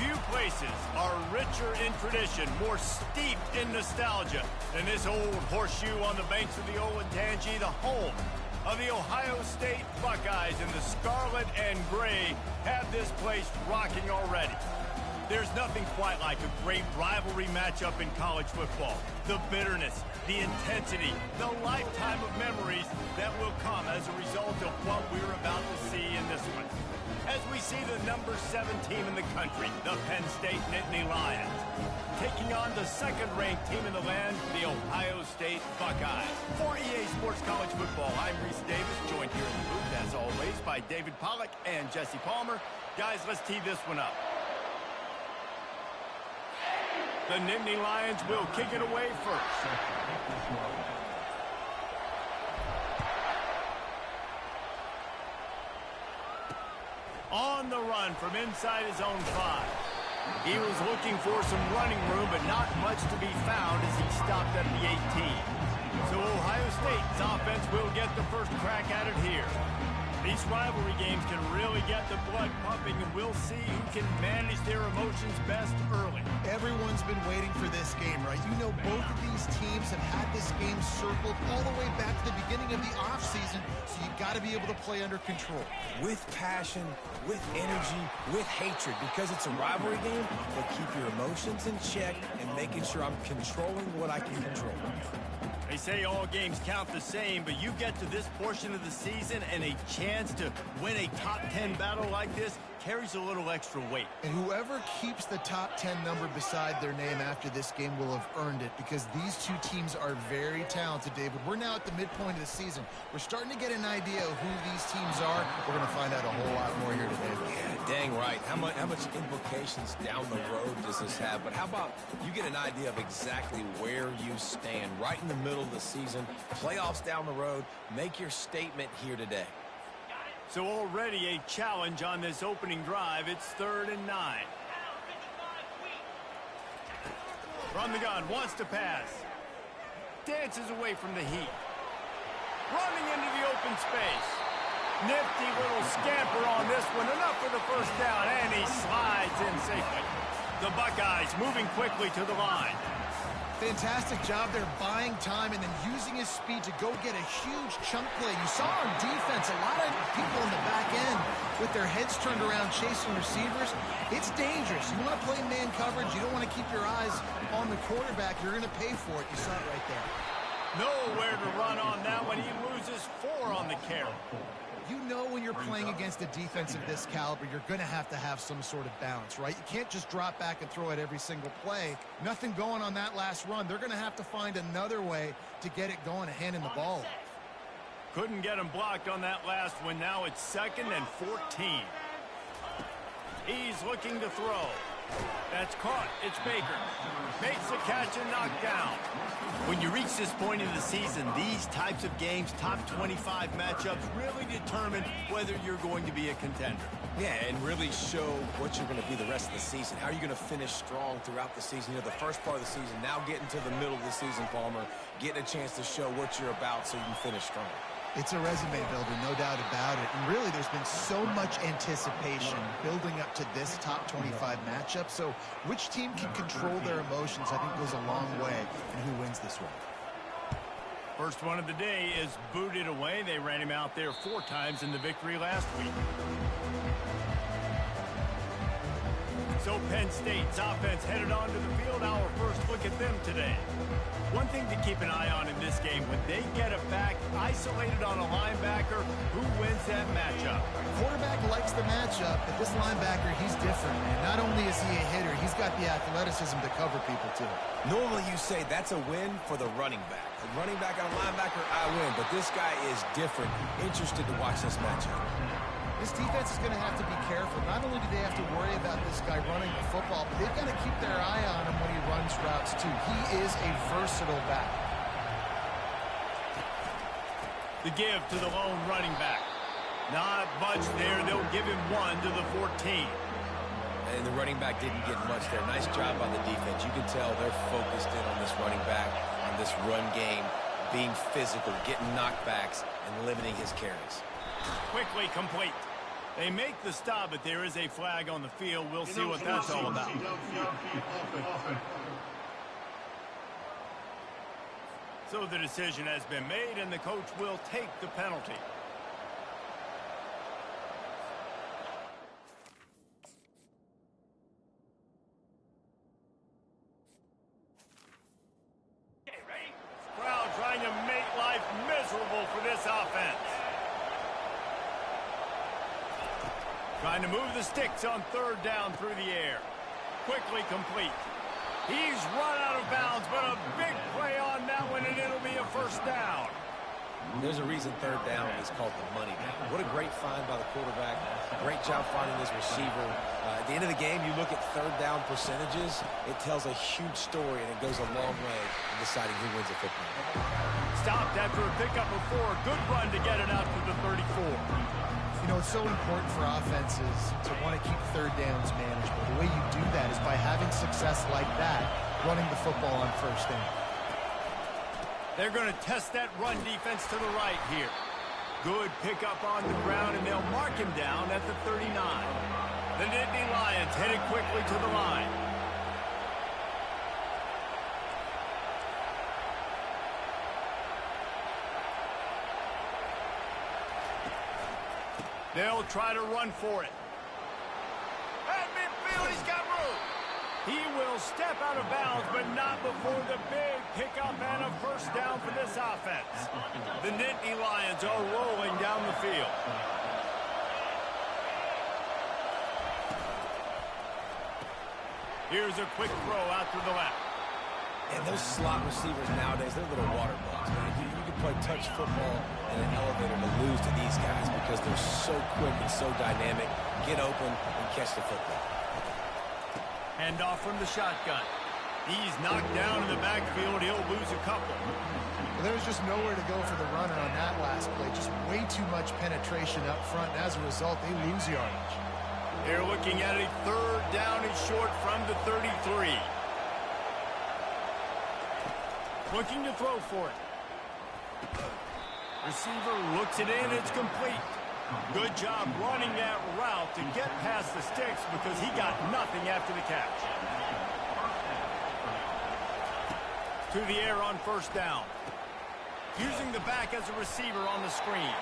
Few places are richer in tradition, more steeped in nostalgia than this old horseshoe on the banks of the Olentangy, the home of the Ohio State Buckeyes, and the scarlet and gray have this place rocking already. There's nothing quite like a great rivalry matchup in college football. The bitterness, the intensity, the lifetime of memories that will come as a result of what we're about to see in this one. As we see the number 7 team in the country, the Penn State Nittany Lions, taking on the second-ranked team in the land, the Ohio State Buckeyes. For EA Sports College Football, I'm Reese Davis, joined here in the booth, as always, by David Pollack and Jesse Palmer. Guys, let's tee this one up. The Nittany Lions will kick it away first. On the run from inside his own 5. He was looking for some running room, but not much to be found as he stopped at the 18. So Ohio State's offense will get the first crack at it here. These rivalry games can really get the blood pumping, and we'll see who can manage their emotions best early. Everyone's been waiting for this game, right? You know, both of these teams have had this game circled all the way back to the beginning of the offseason, so you got to be able to play under control. With passion, with energy, with hatred, because it's a rivalry game, but keep your emotions in check and making sure I'm controlling what I can control. They say all games count the same, but you get to this portion of the season and a chance to win a top 10 battle like this carries a little extra weight. And whoever keeps the top 10 number beside their name after this game will have earned it, because these two teams are very talented, David. We're now at the midpoint of the season. We're starting to get an idea of who these teams are. We're going to find out a whole lot more here today. Yeah, dang right. How much implications down the road does this have? But how about you get an idea of exactly where you stand right in the middle of the season, playoffs down the road, make your statement here today. So already a challenge on this opening drive. It's 3rd and 9. From the gun, wants to pass. Dances away from the heat. Running into the open space. Nifty little scamper on this one. Enough for the first down, and he slides in safely. The Buckeyes moving quickly to the line. Fantastic job there buying time and then using his speed to go get a huge chunk play. You saw on defense a lot of people in the back end with their heads turned around chasing receivers. It's dangerous. You want to play man coverage. You don't want to keep your eyes on the quarterback. You're going to pay for it. You saw it right there. Nowhere to run on that one. He loses 4 on the carry. You know when you're playing against a defense of this caliber, you're going to have some sort of balance, right? You can't just drop back and throw it every single play. Nothing going on that last run. They're going to have to find another way to get it going and hand in the ball. Couldn't get him blocked on that last one. Now it's 2nd and 14. He's looking to throw. That's caught. It's Baker. Makes the catch and knocked down. When you reach this point in the season, these types of games, top 25 matchups, really determine whether you're going to be a contender. Yeah, and really show what you're going to be the rest of the season. How are you going to finish strong throughout the season? You know, the first part of the season, now getting to the middle of the season, Palmer, getting a chance to show what you're about so you can finish strong. It's a resume builder, no doubt about it. And really, there's been so much anticipation building up to this top 25 matchup. So which team can control their emotions, I think, goes a long way in who wins this one. First one of the day is booted away. They ran him out there 4 times in the victory last week. So Penn State's offense headed onto the field. Our first look at them today. One thing to keep an eye on in this game, when they get it back isolated on a linebacker, who wins that matchup? Quarterback likes the matchup, but this linebacker, he's different, man. Not only is he a hitter, he's got the athleticism to cover people, too. Normally you say that's a win for the running back. The running back on a linebacker, I win. But this guy is different. Interested to watch this matchup. This defense is going to have to be careful. Not only do they have to worry about this guy running the football, but they've got to keep their eye on him when he runs routes, too. He is a versatile back. The give to the lone running back. Not much there. They'll give him 1 to the 14. And the running back didn't get much there. Nice job by the defense. You can tell they're focused in on this running back, on this run game, being physical, getting knockbacks, and limiting his carries. Quickly complete. They make the stop, but there is a flag on the field. We'll see what that's all about. So the decision has been made, and the coach will take the penalty. Crowd trying to make life miserable for this offense. Trying to move the sticks on third down through the air. Quickly complete. He's run out of bounds, but a big play on that one, and it'll be a first down. There's a reason third down is called the money down. What a great find by the quarterback. Great job finding this receiver. At the end of the game, you look at third down percentages. It tells a huge story, and it goes a long way in deciding who wins a football. Stopped after a pickup of 4. Good run to get it out to the 34. You know, it's so important for offenses to want to keep third downs manageable. The way you do that is by having success like that, running the football on first down. They're going to test that run defense to the right here. Good pickup on the ground, and they'll mark him down at the 39. The Nittany Lions headed quickly to the line. They'll try to run for it. At midfield, he's got room. He will step out of bounds, but not before the big pickup and a first down for this offense. The Nittany Lions are rolling down the field. Here's a quick throw out to the left. And those slot receivers nowadays, they're little water bugs, man. You can play touch football in an elevator to lose to these guys because they're so quick and so dynamic. Get open and catch the football. Hand off from the shotgun. He's knocked down in the backfield. He'll lose a couple. Well, there's just nowhere to go for the runner on that last play. Just way too much penetration up front. And as a result, they lose yardage. They're looking at a third down and short from the 33. Looking to throw for it. Receiver looks it in. It's complete. Good job running that route to get past the sticks because he got nothing after the catch. To the air on first down. Using the back as a receiver on the screen.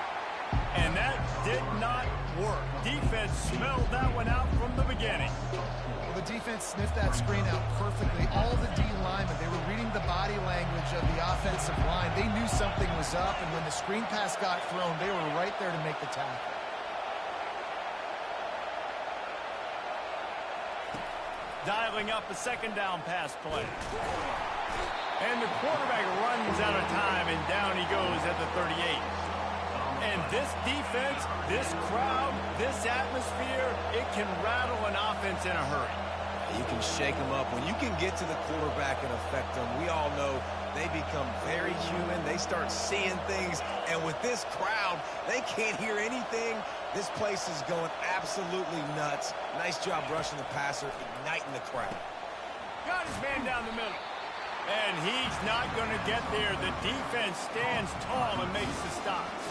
And that did not work. Defense smelled that one out from the beginning. Well, the defense sniffed that screen out perfectly. All the D linemen, they were reading the body language of the offensive line. They knew something was up, and when the screen pass got thrown, they were right there to make the tackle. Dialing up a second down pass play. And the quarterback runs out of time, and down he goes at the 38. And this defense, this crowd, this atmosphere, it can rattle an offense in a hurry. You can shake them up. When you can get to the quarterback and affect them, we all know they become very human. They start seeing things. And with this crowd, they can't hear anything. This place is going absolutely nuts. Nice job rushing the passer, igniting the crowd. Got his man down the middle. And he's not going to get there. The defense stands tall and makes the stops.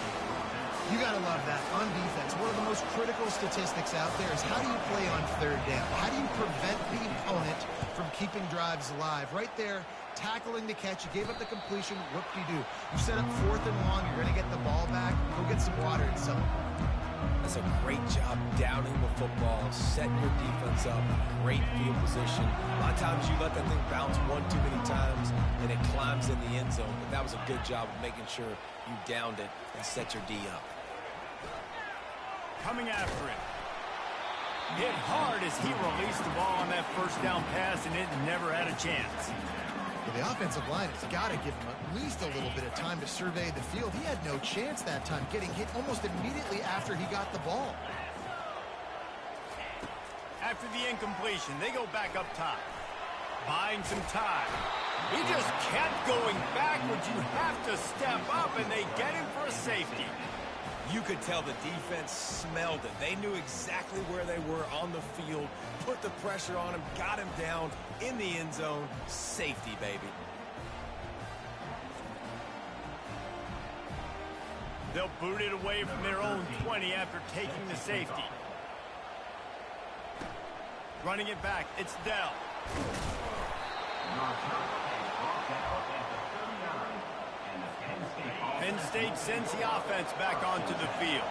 You got to love that. On defense, one of the most critical statistics out there is how do you play on third down? How do you prevent the opponent from keeping drives alive? Right there, tackling the catch. You gave up the completion. Whoop-de-doo. You set up fourth and long. You're going to get the ball back. Go get some water and some. That's a great job downing the football, setting your defense up, great field position. A lot of times you let that thing bounce one too many times and it climbs in the end zone, but that was a good job of making sure you downed it and set your D up. Coming after it. Hit hard as he released the ball on that first down pass, and it never had a chance. Well, the offensive line has got to give him at least a little bit of time to survey the field. He had no chance that time, getting hit almost immediately after he got the ball. After the incompletion, they go back up top. Buying some time. He just kept going backwards. You have to step up, and they get him for a safety. You could tell the defense smelled it. They knew exactly where they were on the field, put the pressure on him, got him down in the end zone. Safety, baby. They'll boot it away from their own 20 after taking the safety. Running it back, it's Dell. Penn State sends the offense back onto the field.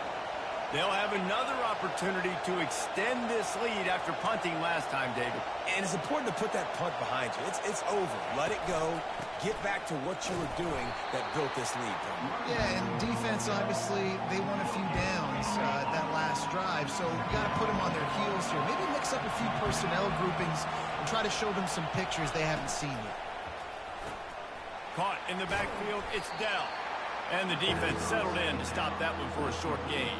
They'll have another opportunity to extend this lead after punting last time, David. And it's important to put that punt behind you. It's over. Let it go. Get back to what you were doing that built this lead. Yeah, and defense, obviously, they won a few downs that last drive, so you got to put them on their heels here. Maybe mix up a few personnel groupings and try to show them some pictures they haven't seen yet. Caught in the backfield, it's Dell. And the defense settled in to stop that one for a short gain.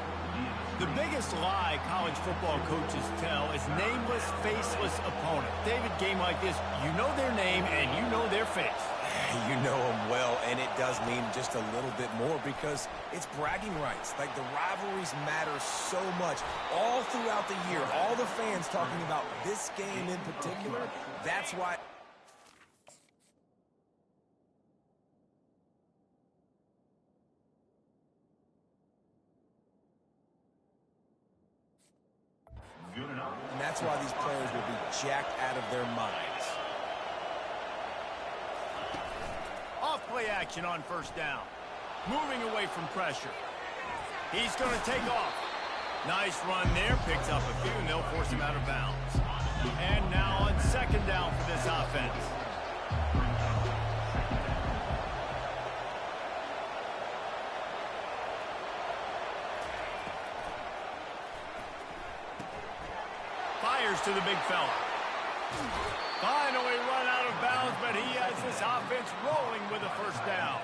The biggest lie college football coaches tell is nameless, faceless opponent. David, game like this, you know their name and you know their face. You know them well, and it does mean just a little bit more because it's bragging rights. Like, the rivalries matter so much all throughout the year. All the fans talking about this game in particular. That's why... And that's why these players will be jacked out of their minds. Off play action on first down. Moving away from pressure. He's going to take off. Nice run there. Picks up a few, and they'll force him out of bounds. And now on second down for this offense. Fires to the big fella. Finally run out of bounds, but he has this offense rolling with a first down.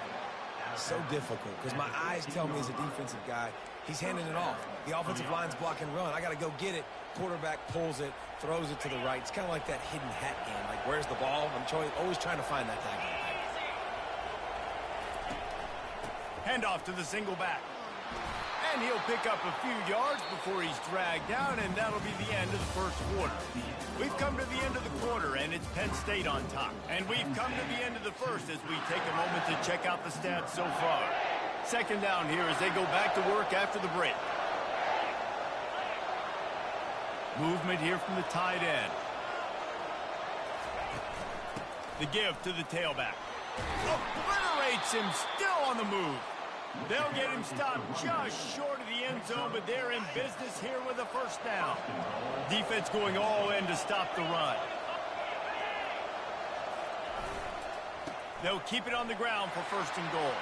So difficult because my eyes tell me as a defensive guy, he's handing it off. The offensive line's block and run. I got to go get it. Quarterback pulls it, throws it to the right. It's kind of like that hidden hat game. Like, where's the ball? I'm always trying to find that guy. Handoff to the single back. And he'll pick up a few yards before he's dragged down, and that'll be the end of the first quarter. We've come to the end of the quarter, and it's Penn State on top. And we've come to the end of the first as we take a moment to check out the stats so far. Second down here as they go back to work after the break. Movement here from the tight end. The give to the tailback. Obliterates him, still on the move. They'll get him stopped just short of the end zone, but they're in business here with a first down. Defense going all in to stop the run. They'll keep it on the ground for first and goal.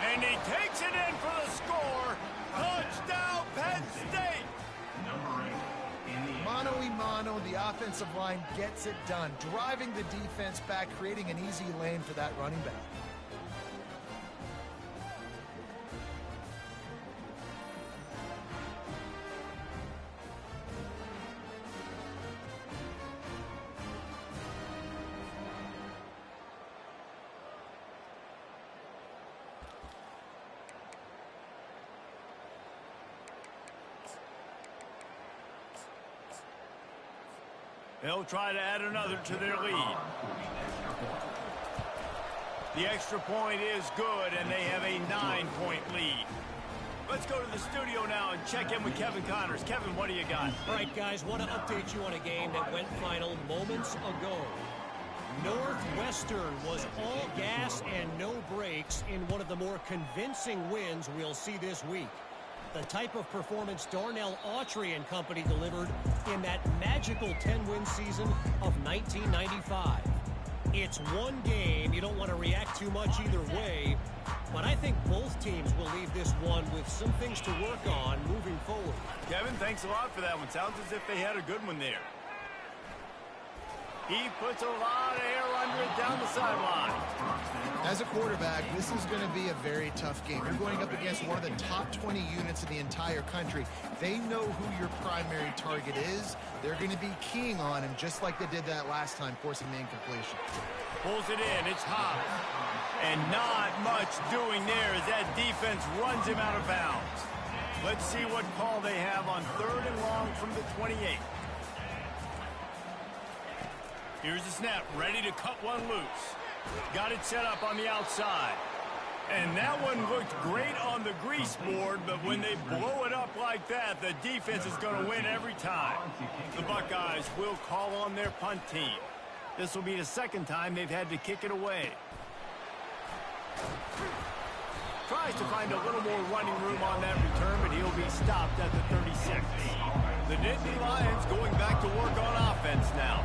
And he takes it in for the score. Touchdown, Penn State! Mano-a-mano, the offensive line gets it done, driving the defense back, creating an easy lane for that running back. They'll try to add another to their lead. The extra point is good, and they have a 9-point lead. Let's go to the studio now and check in with Kevin Connors. Kevin, what do you got? All right, guys, want to update you on a game that went final moments ago. Northwestern was all gas and no brakes in one of the more convincing wins we'll see this week. The type of performance Darnell Autry and company delivered in that magical 10-win season of 1995. It's one game. You don't want to react too much either way, but I think both teams will leave this one with some things to work on moving forward. Kevin, thanks a lot for that one. Sounds as if they had a good one there. He puts a lot of air under it down the sideline. As a quarterback, this is going to be a very tough game. You're going up against one of the top 20 units in the entire country. They know who your primary target is. They're going to be keying on him, just like they did that last time, forcing the incompletion. Pulls it in. It's hot. And not much doing there as that defense runs him out of bounds. Let's see what call they have on 3rd and long from the 28. Here's the snap, ready to cut one loose. Got it set up on the outside. And that one looked great on the grease board, but when they blow it up like that, the defense is going to win every time. The Buckeyes will call on their punt team. This will be the second time they've had to kick it away. Tries to find a little more running room on that return, but he'll be stopped at the 36. The Nittany Lions going back to work on offense now.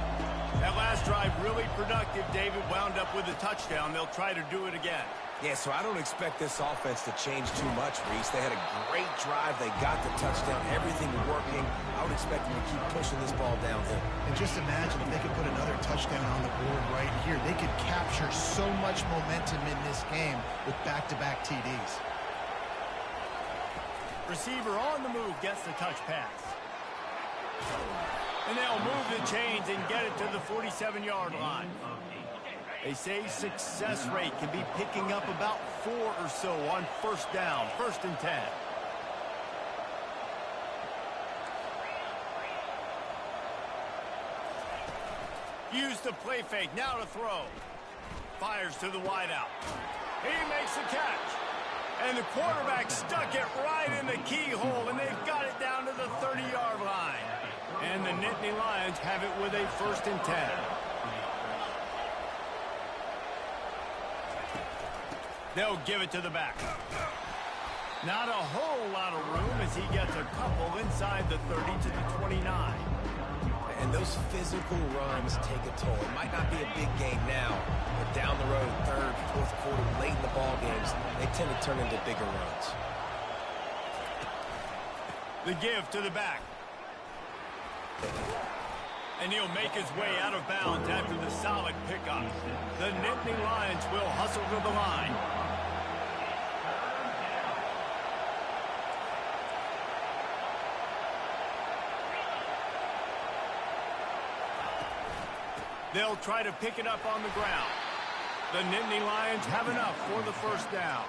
That last drive really productive. David wound up with a touchdown. They'll try to do it again. Yeah, so I don't expect this offense to change too much, Reese. They had a great drive. They got the touchdown. Everything working. I would expect them to keep pushing this ball downhill. And just imagine if they could put another touchdown on the board right here. They could capture so much momentum in this game with back-to-back TDs. Receiver on the move gets the touch pass. And they'll move the chains and get it to the 47-yard line. They say success rate can be picking up about 4 or so on first down, 1st and 10. Use the play fake, now to throw. Fires to the wideout. He makes the catch. And the quarterback stuck it right in the keyhole, and they've got it down to the 30-yard line. And the Nittany Lions have it with a 1st and 10. They'll give it to the back. Not a whole lot of room as he gets a couple inside the 30 to the 29. And those physical runs take a toll. It might not be a big game now, but down the road, 3rd, 4th quarter, late in the ball games, they tend to turn into bigger runs. The give to the back. And he'll make his way out of bounds after the solid pickup. The Nittany Lions will hustle to the line. They'll try to pick it up on the ground. The Nittany Lions have enough for the 1st down.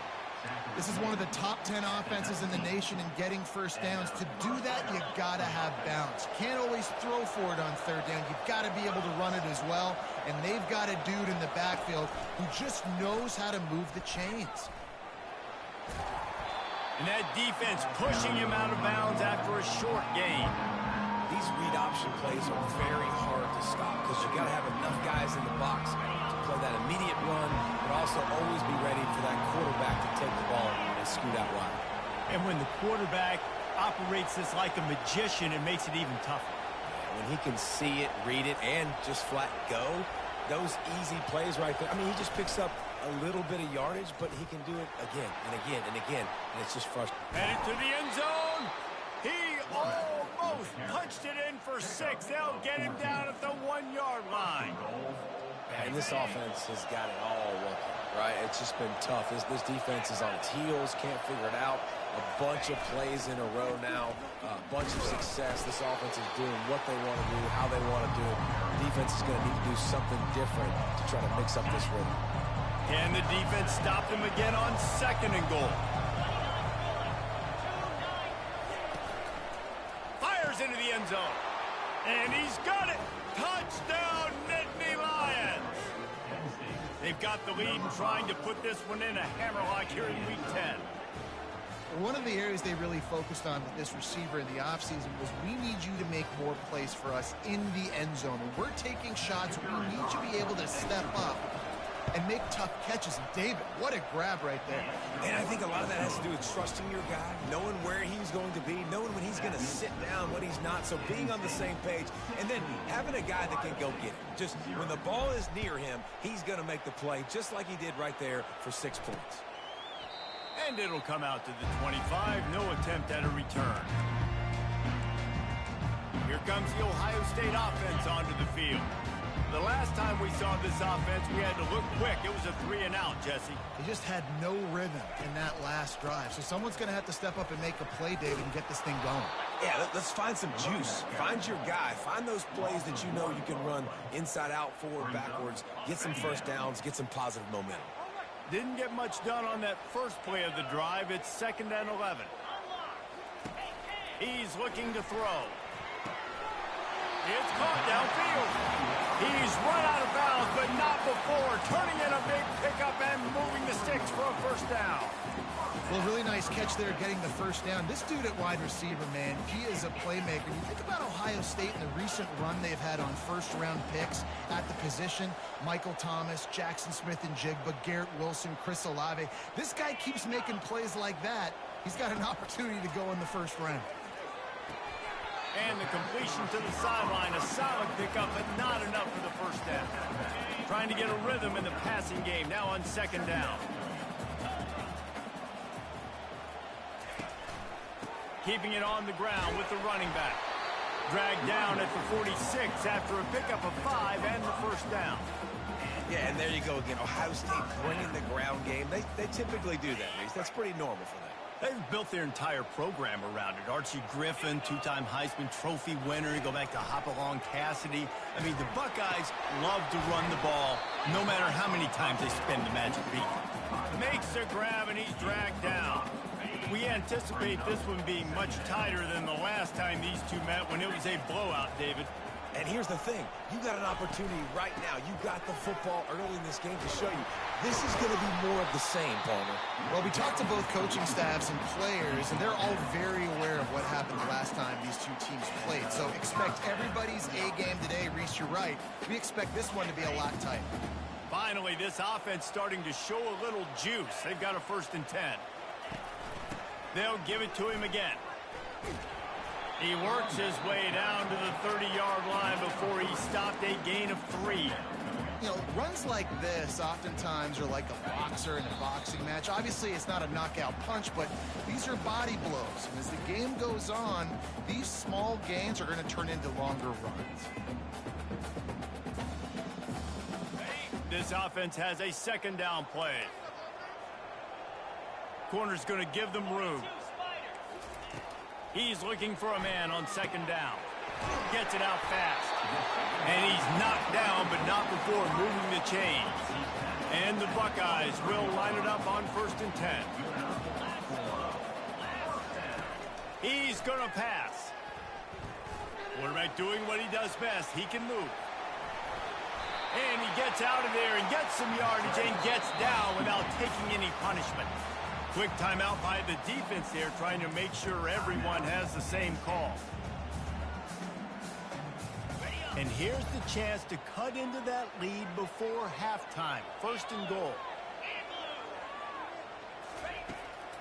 This is one of the top 10 offenses in the nation in getting first downs. To do that, you gotta have bounce. You can't always throw for it on 3rd down. You've got to be able to run it as well. And they've got a dude in the backfield who just knows how to move the chains. And that defense pushing him out of bounds after a short gain. These read option plays are very hard to stop because you got to have enough guys in the box to play that immediate run, but also always be ready for that quarterback to take the ball and scoot out wide. And when the quarterback operates this like a magician, it makes it even tougher. When he can see it, read it, and just flat go, those easy plays right there. I mean, he just picks up a little bit of yardage, but he can do it again and again and again, and it's just frustrating. Headed to the end zone. He almost punched it in for 6. They'll get him down at the 1-yard line. And this offense has got it all working, right? It's just been tough. This defense is on its heels, can't figure it out. A bunch of plays in a row now, a bunch of success. This offense is doing what they want to do, how they want to do it. Defense is going to need to do something different to try to mix up this rhythm. Can the defense stop them again on 2nd and goal? Into the end zone. And he's got it. Touchdown, Nittany Lions. They've got the lead and trying to put this one in a hammerlock here in Week 10. One of the areas they really focused on with this receiver in the offseason was we need you to make more plays for us in the end zone. When we're taking shots, we need you to be able to step up and make tough catches. And David, what a grab right there. And I think a lot of that has to do with trusting your guy, knowing where he's going to be, knowing when he's going to sit down, when he's not. So being on the same page, and then having a guy that can go get it. Just when the ball is near him, he's going to make the play, just like he did right there for 6 points. And it'll come out to the 25. No attempt at a return. Here comes the Ohio State offense onto the field. The last time we saw this offense, we had to look quick. It was a 3-and-out, Jesse. They just had no rhythm in that last drive. So someone's going to have to step up and make a play, David, and get this thing going. Yeah, let's find some juice. Find your guy. Find those plays that you know you can run inside out, forward, backwards. Get some first downs. Get some positive momentum. Didn't get much done on that first play of the drive. It's 2nd and 11. He's looking to throw. It's caught downfield. He's run out of bounds, but not before. Turning in a big pickup and moving the sticks for a first down. Well, really nice catch there, getting the first down. This dude at wide receiver, man, he is a playmaker. You think about Ohio State and the recent run they've had on first-round picks at the position. Michael Thomas, Jackson Smith and Jigba, Garrett Wilson, Chris Olave. This guy keeps making plays like that. He's got an opportunity to go in the first round. And the completion to the sideline, a solid pickup, but not enough for the first down. Trying to get a rhythm in the passing game, now on second down. Keeping it on the ground with the running back. Dragged down at the 46 after a pickup of 5 and the first down. Yeah, and there you go again. Ohio State bringing the ground game. They typically do that, Reese. That's pretty normal for them. They've built their entire program around it. Archie Griffin, two-time Heisman Trophy winner. You go back to Hopalong Cassidy. I mean, the Buckeyes love to run the ball, no matter how many times they spend the magic beat. Makes a grab, and he's dragged down. We anticipate this one being much tighter than the last time these two met when it was a blowout, David. And here's the thing. You got an opportunity right now. You got the football early in this game to show you this is going to be more of the same, Palmer. Well, we talked to both coaching staffs and players, and they're all very aware of what happened the last time these two teams played. So expect everybody's A game today. Reese, you're right. We expect this one to be a lot tighter. Finally, this offense starting to show a little juice. They've got a 1st and 10. They'll give it to him again. He works his way down to the 30-yard line before he stopped, a gain of 3. You know, runs like this oftentimes are like a boxer in a boxing match. Obviously, it's not a knockout punch, but these are body blows. And as the game goes on, these small gains are going to turn into longer runs. This offense has a 2nd down play. Corner's going to give them room. He's looking for a man on 2nd down. Gets it out fast. And he's knocked down, but not before moving the chains. And the Buckeyes will line it up on 1st and 10. He's going to pass. Quarterback doing what he does best. He can move. And he gets out of there and gets some yardage and gets down without taking any punishment. Quick timeout by the defense there, trying to make sure everyone has the same call. And here's the chance to cut into that lead before halftime. 1st and goal.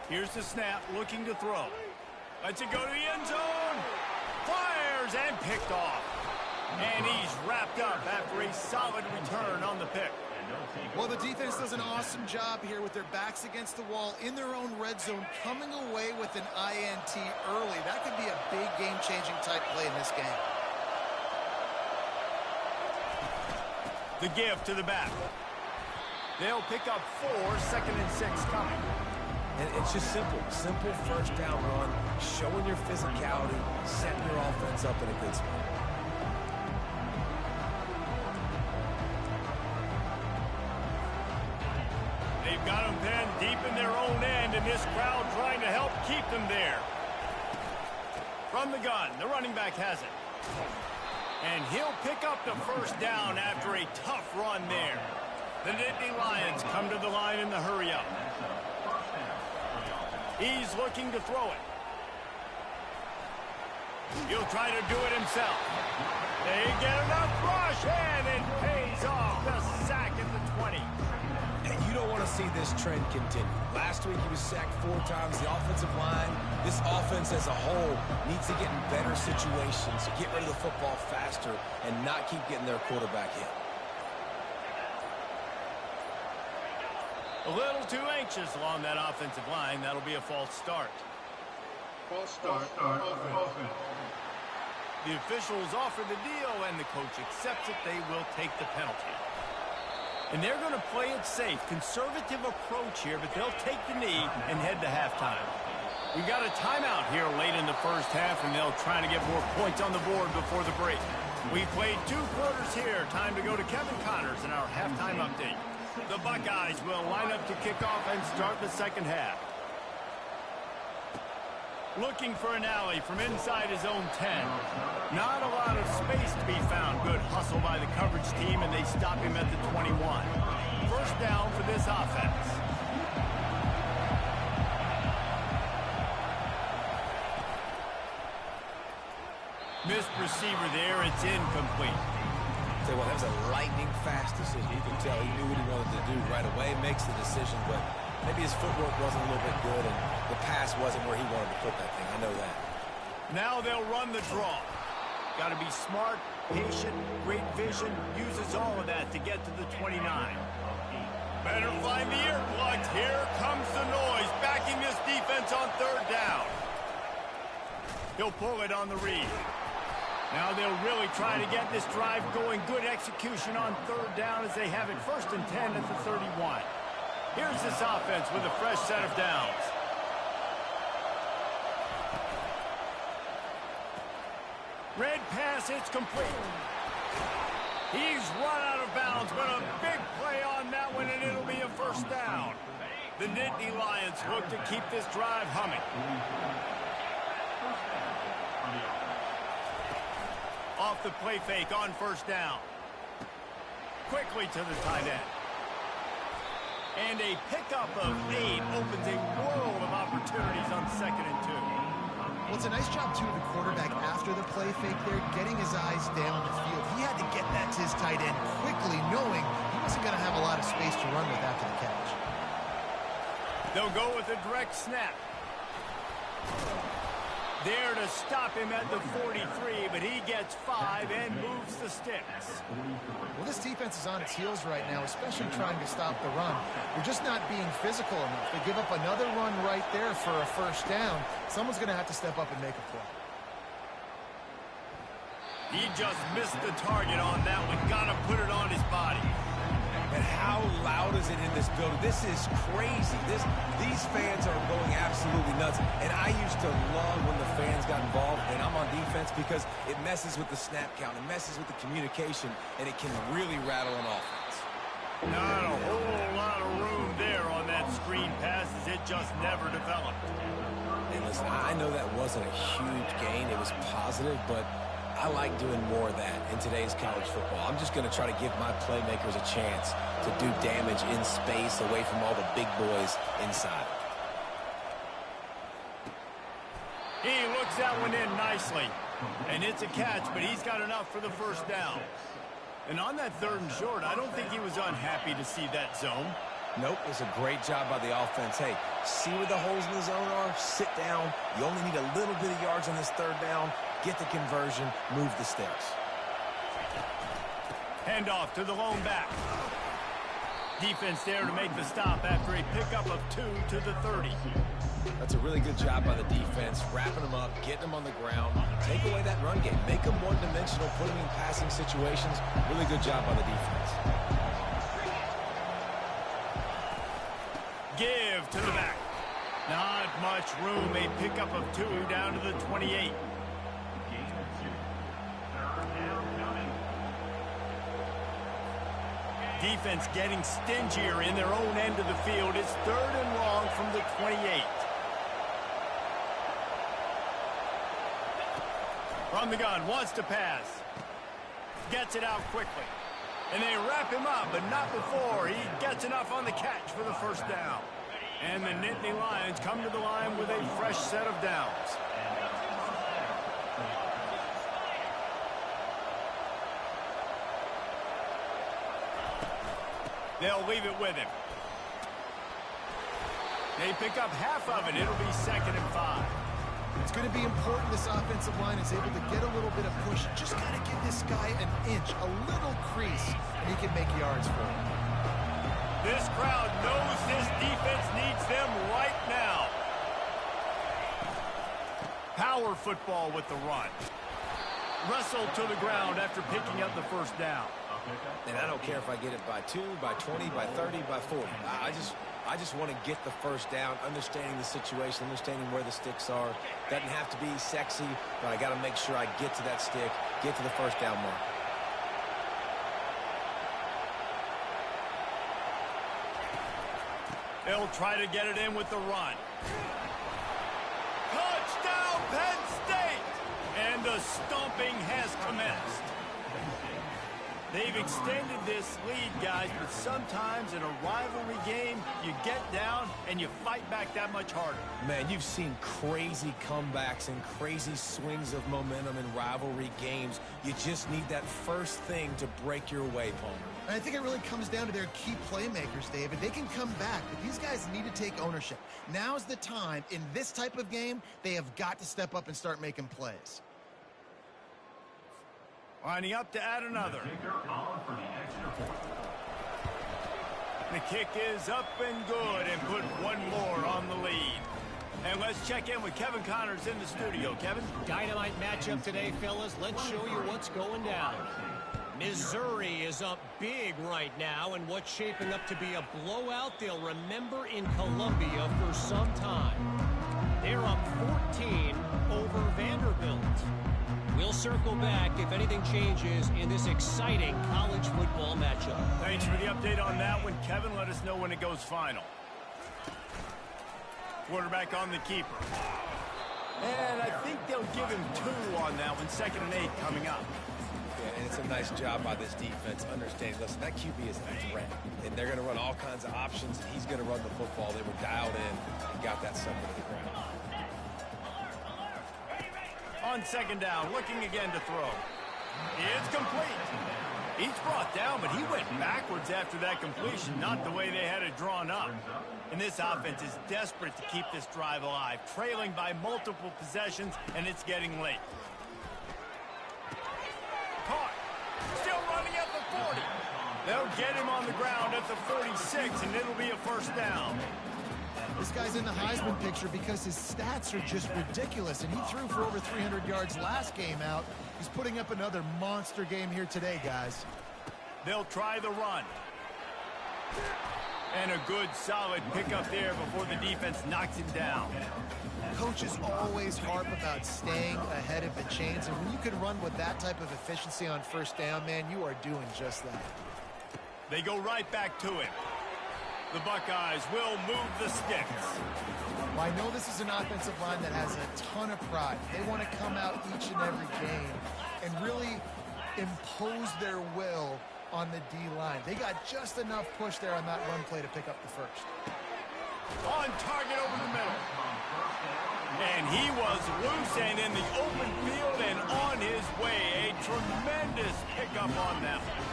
Here's the snap, looking to throw. Lets it go to the end zone. Fires and picked off. And he's wrapped up after a solid return on the pick. Well, the defense does an awesome job here with their backs against the wall in their own red zone, coming away with an INT early. That could be a big game-changing type play in this game. The give to the back. They'll pick up 4, 2nd and 6 coming. And it's just simple. Simple 1st down run, showing your physicality, setting your offense up in a good spot. They've got them pinned deep in their own end, and this crowd trying to help keep them there. From the gun, the running back has it. And he'll pick up the 1st down after a tough run there. The Nittany Lions come to the line in the hurry-up. He's looking to throw it. He'll try to do it himself. They get enough rush, and it pays off. The sack at the 20. And you don't want to see this trend continue. Last week he was sacked 4 times. The offensive line, this offense as a whole, needs to get in better situations, get rid of the football faster, and not keep getting their quarterback hit. A little too anxious along that offensive line. That'll be a false start. False start. Offense. The officials offer the deal, and the coach accepts it. They will take the penalty. And they're going to play it safe. Conservative approach here, but they'll take the knee and head to halftime. We've got a timeout here late in the first half, and they'll try to get more points on the board before the break. We played 2 quarters here. Time to go to Kevin Connors in our halftime update. The Buckeyes will line up to kick off and start the 2nd half. Looking for an alley from inside his own 10. Not a lot of space to be found. Good hustle by the coverage team, and they stop him at the 21. First down for this offense. Missed receiver there. It's incomplete. Tell you what, that was a lightning-fast decision. You can tell he knew what he wanted to do right away, makes the decision, but maybe his footwork wasn't a little bit good, and the pass wasn't where he wanted to put that thing. I know that. Now they'll run the draw. Got to be smart, patient, great vision. Uses all of that to get to the 29. Better find the earplugs. Here comes the noise, backing this defense on third down. He'll pull it on the read. Now they'll really try to get this drive going. Good execution on third down as they have it 1st and 10 at the 31. Here's this offense with a fresh set of downs. Red pass, it's complete. He's run out of bounds, but a big play on that one, and it'll be a first down. The Nittany Lions look to keep this drive humming. Off the play fake on first down. Quickly to the tight end. And a pickup of 8 opens a world of opportunities on 2nd and 2. Well, it's a nice job, too, of the quarterback after the play fake there, getting his eyes down the field. He had to get that to his tight end quickly, knowing he wasn't going to have a lot of space to run with after the catch. They'll go with a direct snap. There to stop him at the 43, but he gets 5 and moves the sticks. Well, this defense is on its heels right now, especially trying to stop the run. They're just not being physical enough. They give up another run right there for a first down. Someone's going to have to step up and make a play. He just missed the target on that one. Got to put it on his body. And how loud is it in this building? This is crazy. These fans are going absolutely nuts. And I used to love when the fans got involved, and I'm on defense because it messes with the snap count. It messes with the communication, and it can really rattle an offense. Not a whole lot of room there on that screen pass as it just never developed. And listen, I know that wasn't a huge gain. It was positive, but I like doing more of that in today's college football. I'm just going to try to give my playmakers a chance to do damage in space away from all the big boys inside. He looks that one in nicely. And it's a catch, but he's got enough for the first down. And on that 3rd and short, I don't think he was unhappy to see that zone. Nope, it's a great job by the offense. Hey, see where the holes in the zone are? Sit down. You only need a little bit of yards on this 3rd down. Get the conversion, move the sticks. Handoff to the lone back. Defense there to make the stop after a pickup of 2 to the 30. That's a really good job by the defense, wrapping them up, getting them on the ground. Take away that run game. Make them one-dimensional, put them in passing situations. Really good job by the defense. Give to the back. Not much room. A pickup of 2 down to the 28. Defense getting stingier in their own end of the field. It's 3rd and long from the 28. From the gun, wants to pass. Gets it out quickly. And they wrap him up, but not before he gets enough on the catch for the first down. And the Nittany Lions come to the line with a fresh set of downs. They'll leave it with him. They pick up half of it. It'll be 2nd and 5. It's going to be important this offensive line is able to get a little bit of push. Just got to give this guy an inch, a little crease, and he can make yards for him. This crowd knows this defense needs them right now. Power football with the run. Wrestled to the ground after picking up the first down. And I don't care if I get it by 2, by 20, by 30, by 40. I just want to get the first down, understanding the situation, understanding where the sticks are. Doesn't have to be sexy, but I got to make sure I get to that stick, get to the first down mark. They'll try to get it in with the run. Touchdown, Penn State! And the stomping has commenced. They've extended this lead, guys, but sometimes in a rivalry game, you get down and you fight back that much harder. Man, you've seen crazy comebacks and crazy swings of momentum in rivalry games. You just need that first thing to break your way, Palmer. And I think it really comes down to their key playmakers, David. They can come back, but these guys need to take ownership. Now's the time. In this type of game, they have got to step up and start making plays. Lining up to add another. The kick is up and good and put one more on the lead. And let's check in with Kevin Connors in the studio. Kevin? Dynamite matchup today, fellas. Let's show you what's going down. Missouri is up big right now in what's shaping up to be a blowout they'll remember in Columbia for some time. They're up 14 over Vanderbilt. We'll circle back if anything changes in this exciting college football matchup. Thanks for the update on that one, Kevin. Let us know when it goes final. Quarterback on the keeper. And I think they'll give him 2 on that one. 2nd and 8 coming up. Yeah, and it's a nice job by this defense understanding, listen, that QB is a threat. And they're going to run all kinds of options, and he's going to run the football. They were dialed in and got that sucker to the ground. On 2nd down, looking again to throw. It's complete. He's brought down, but he went backwards after that completion, not the way they had it drawn up. And this offense is desperate to keep this drive alive, trailing by multiple possessions, and it's getting late. Caught. Still running at the 40. They'll get him on the ground at the 46, and it'll be a 1st down. This guy's in the Heisman picture because his stats are just ridiculous, and he threw for over 300 yards last game out. He's putting up another monster game here today, guys. They'll try the run. And a good, solid pickup there before the defense knocks him down. Coaches always harp about staying ahead of the chains, and when you can run with that type of efficiency on 1st down, man, you are doing just that. They go right back to him. The Buckeyes will move the sticks. Well, I know this is an offensive line that has a ton of pride. They want to come out each and every game and really impose their will on the D-line. They got just enough push there on that run play to pick up the 1st. On target over the middle. And he was loose and in the open field and on his way. A tremendous pickup on that one.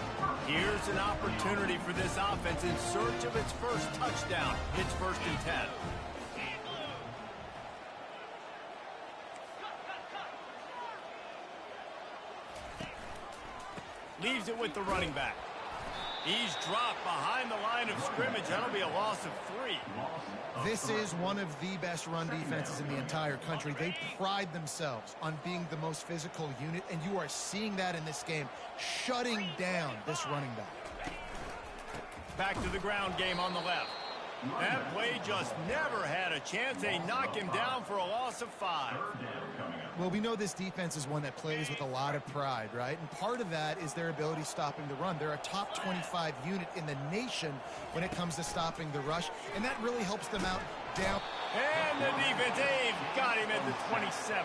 Here's an opportunity for this offense in search of its 1st touchdown. It's 1st and 10. Leaves it with the running back. He's dropped behind the line of scrimmage. That'll be a loss of 3. This is one of the best run defenses in the entire country. They pride themselves on being the most physical unit, and you are seeing that in this game, shutting down this running back. Back to the ground game on the left. That play just never had a chance. They knock him down for a loss of 5. Well, we know this defense is one that plays with a lot of pride, right? And part of that is their ability stopping the run. They're a top 25 unit in the nation when it comes to stopping the rush, and that really helps them out down. And the defense, they've got him at the 27.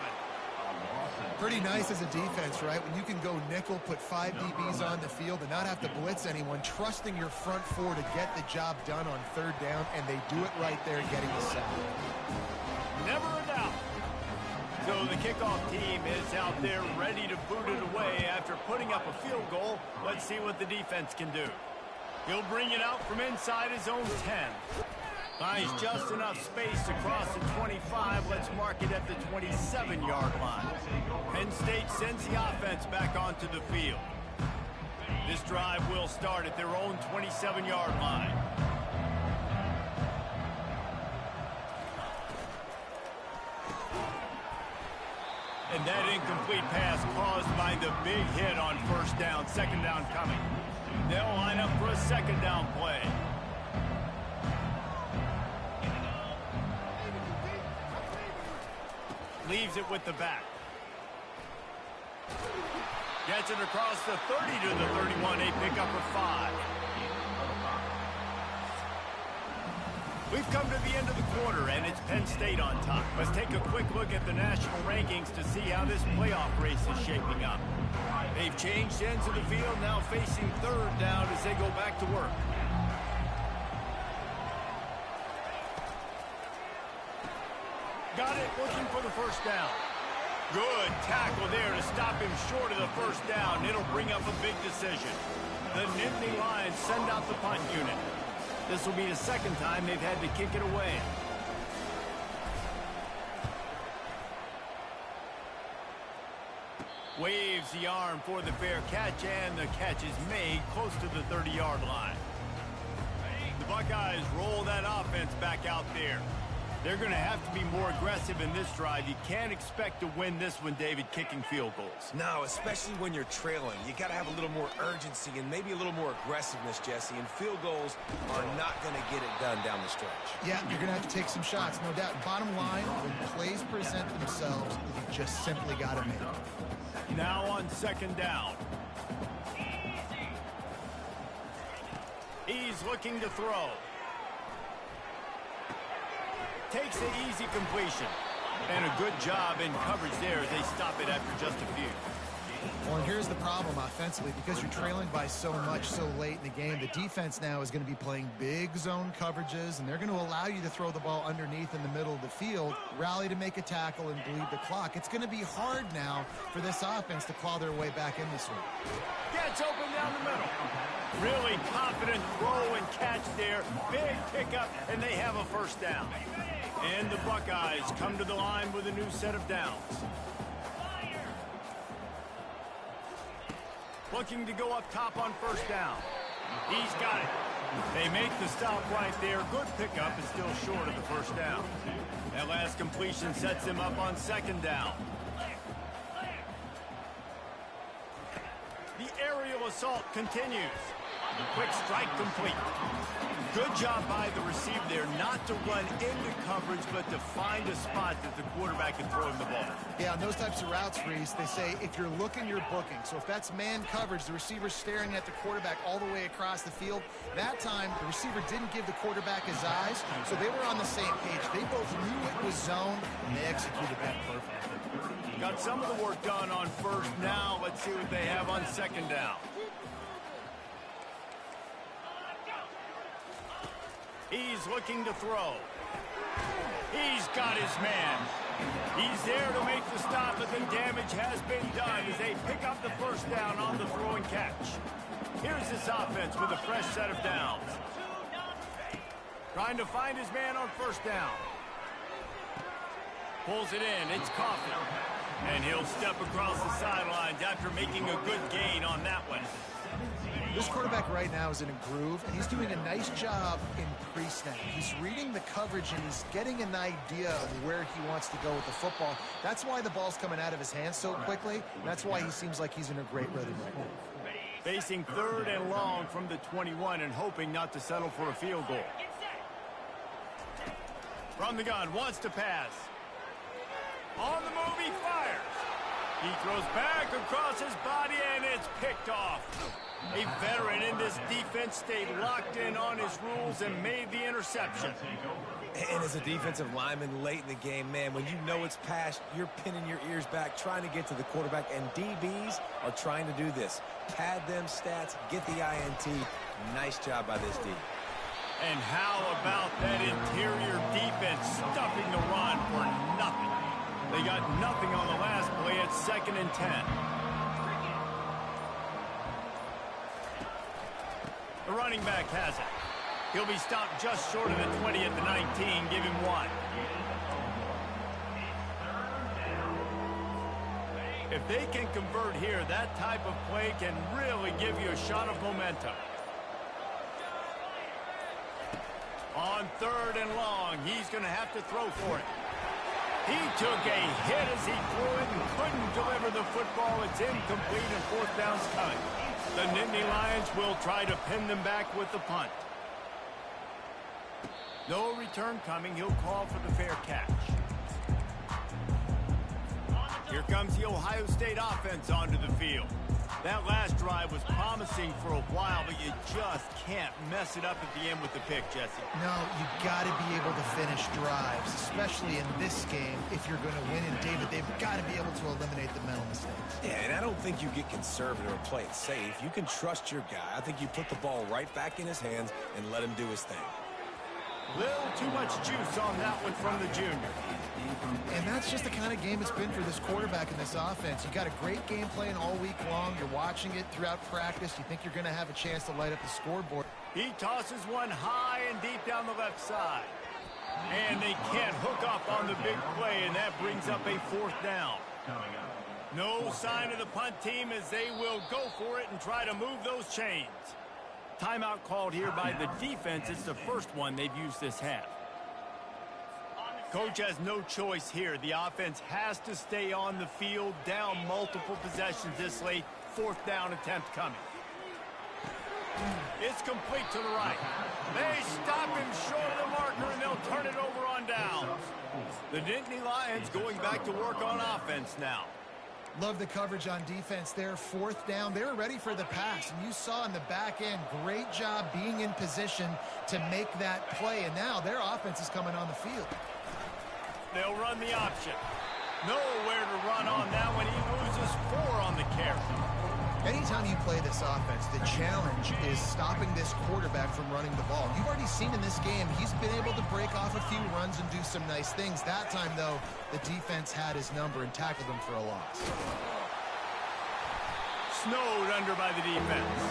Pretty nice as a defense, right? When you can go nickel, put 5 DBs on the field and not have to blitz anyone, trusting your front 4 to get the job done on 3rd down, and they do it right there, getting the sack. Never a doubt. So the kickoff team is out there ready to boot it away after putting up a field goal. Let's see what the defense can do. He'll bring it out from inside his own 10. Finds just enough space to cross the 25. Let's mark it at the 27-yard line. Penn State sends the offense back onto the field. This drive will start at their own 27-yard line. And that incomplete pass caused by the big hit on 1st down. 2nd down coming. They'll line up for a 2nd down play. Leaves it with the back. Gets it across the 30 to the 31. A pickup of 5. We've come to the end of the quarter, and it's Penn State on top. Let's take a quick look at the national rankings to see how this playoff race is shaping up. They've changed ends of the field, now facing third down as they go back to work. Got it, looking for the first down. Good tackle there to stop him short of the first down. It'll bring up a big decision. The Nittany Lions send out the punt unit. This will be the second time they've had to kick it away. Waves the arm for the fair catch, and the catch is made close to the 30-yard line. The Buckeyes roll that offense back out there. They're going to have to be more aggressive in this drive. You can't expect to win this one, David, kicking field goals. No, especially when you're trailing. You got to have a little more urgency and maybe a little more aggressiveness, Jesse. And field goals are not going to get it done down the stretch. Yeah, you're going to have to take some shots, no doubt. Bottom line, when plays present themselves, you just simply got to make them. Now on second down. He's looking to throw. Takes the easy completion. And a good job in coverage there as they stop it after just a few. Well, and here's the problem offensively. Because you're trailing by so much so late in the game, the defense now is going to be playing big zone coverages, and they're going to allow you to throw the ball underneath in the middle of the field, rally to make a tackle, and bleed the clock. It's going to be hard now for this offense to claw their way back in this one. Gets open down the middle. Really confident throw and catch there. Big pickup, and they have a first down. And the Buckeyes come to the line with a new set of downs. Looking to go up top on first down. He's got it. They make the stop right there. Good pickup and still short of the first down. That last completion sets him up on second down. The aerial assault continues. Quick strike complete. Good job by the receiver there not to run into coverage, but to find a spot that the quarterback can throw him the ball. Yeah, on those types of routes, Reese, they say if you're looking, you're booking. So if that's man coverage, the receiver's staring at the quarterback all the way across the field. That time, the receiver didn't give the quarterback his eyes, so they were on the same page. They both knew it was zone, and they executed that perfectly. Got some of the work done on first. Now let's see what they have on second down. He's looking to throw. He's got his man. He's there to make the stop, but the damage has been done as they pick up the first down on the throw and catch. Here's this offense with a fresh set of downs. Trying to find his man on first down. Pulls it in. It's Coffin. And he'll step across the sidelines after making a good gain on that one. This quarterback right now is in a groove, and he's doing a nice job in pre-snap. He's reading the coverage, and he's getting an idea of where he wants to go with the football. That's why the ball's coming out of his hands so quickly, and that's why he seems like he's in a great rhythm right now. Facing third and long from the 21 and hoping not to settle for a field goal. From the gun, wants to pass. On the move, he fires. He throws back across his body, and it's picked off. A veteran in this defense stayed locked in on his rules and made the interception. And as a defensive lineman late in the game, man, when you know it's past, you're pinning your ears back, trying to get to the quarterback, and DBs are trying to do this. Pad them stats, get the INT. Nice job by this D. And how about that interior defense stuffing the run for nothing? They got nothing on the last play at 2nd and 10. The running back has it. He'll be stopped just short of the 20 at the 19. Give him 1. If they can convert here, that type of play can really give you a shot of momentum. On 3rd and long, he's going to have to throw for it. He took a hit as he threw it and couldn't deliver the football. It's incomplete and 4th down's coming. The Nittany Lions will try to pin them back with the punt. No return coming. He'll call for the fair catch. Here comes the Ohio State offense onto the field. That last drive was promising for a while, but you just can't mess it up at the end with the pick, Jesse. No, you got to be able to finish drives, especially in this game if you're going to win. And, David, they've got to be able to eliminate the mental mistakes. Yeah, and I don't think you get conservative or play it safe. You can trust your guy. I think you put the ball right back in his hands and let him do his thing. Little too much juice on that one from the junior. And that's just the kind of game it's been for this quarterback in this offense. You got a great game plan all week long. You're watching it throughout practice. You think you're going to have a chance to light up the scoreboard. He tosses one high and deep down the left side. And they can't hook up on the big play, and that brings up a 4th down. No sign of the punt team as they will go for it and try to move those chains. Timeout called here by the defense. It's the first one they've used this half. Coach has no choice here. The offense has to stay on the field, down multiple possessions this late. 4th down attempt coming. It's complete to the right. They stop him short of the marker, and they'll turn it over on downs. The Nittany Lions going back to work on offense now. Love the coverage on defense there. 4th down. They were ready for the pass. And you saw in the back end, great job being in position to make that play. And now their offense is coming on the field. They'll run the option. Nowhere to run on that one. He loses 4 on the carry. Anytime you play this offense, the challenge is stopping this quarterback from running the ball. You've already seen in this game, he's been able to break off a few runs and do some nice things. That time, though, the defense had his number and tackled him for a loss. Snowed under by the defense.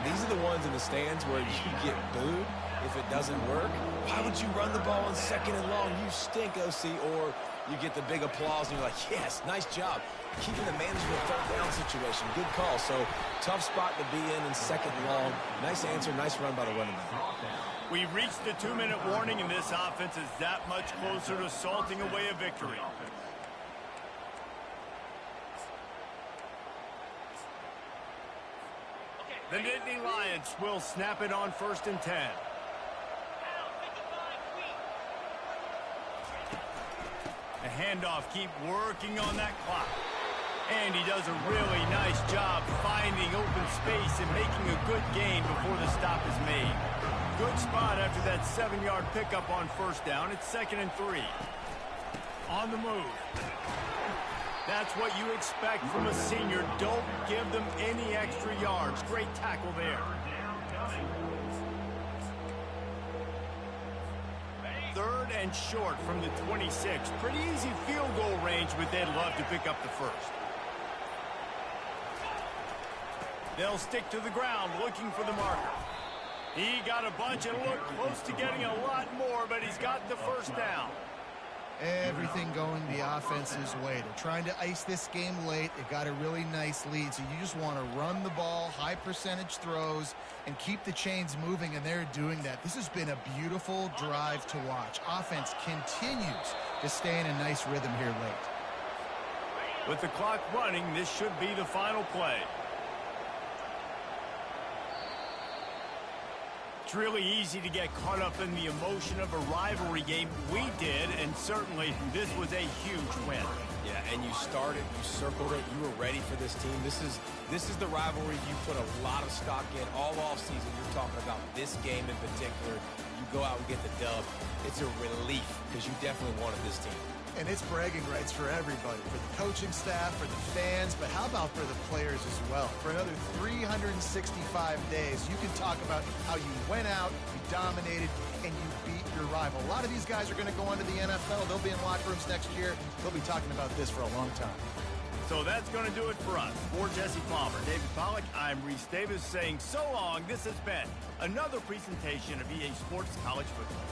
These are the ones in the stands where you get booed if it doesn't work. Why would you run the ball on 2nd and long? You stink, OC. Or you get the big applause and you're like, yes, nice job. Keeping the management 3rd down situation. Good call. So tough spot to be in 2nd and long. Nice answer, nice run by the running back. We've reached the 2-minute warning, and this offense is that much closer to salting away a victory. The Nittany Lions will snap it on 1st and 10. A handoff, keep working on that clock. And he does a really nice job finding open space and making a good gain before the stop is made. Good spot after that 7-yard pickup on 1st down. It's 2nd and 3. On the move. That's what you expect from a senior. Don't give them any extra yards. Great tackle there. 3rd and short from the 26. Pretty easy field goal range, but they'd love to pick up the 1st. They'll stick to the ground looking for the marker. He got a bunch and looked close to getting a lot more, but he's got the 1st down. Everything going the offense's way. They're trying to ice this game late. They got a really nice lead, so you just want to run the ball, high percentage throws, and keep the chains moving, and they're doing that. This has been a beautiful drive to watch. Offense continues to stay in a nice rhythm here late. With the clock running, this should be the final play. It's really easy to get caught up in the emotion of a rivalry game. We did, and certainly this was a huge win. Yeah, and you started, you circled it, you were ready for this team. This is the rivalry you put a lot of stock in all offseason. You're talking about this game in particular. You go out and get the dub. It's a relief because you definitely wanted this team. And it's bragging rights for everybody, for the coaching staff, for the fans, but how about for the players as well? For another 365 days, you can talk about how you went out, you dominated, and you beat your rival. A lot of these guys are going to go on to the NFL. They'll be in locker rooms next year. They'll be talking about this for a long time. So that's going to do it for us. For Jesse Palmer, David Pollack, I'm Reese Davis saying so long. This has been another presentation of EA Sports College Football.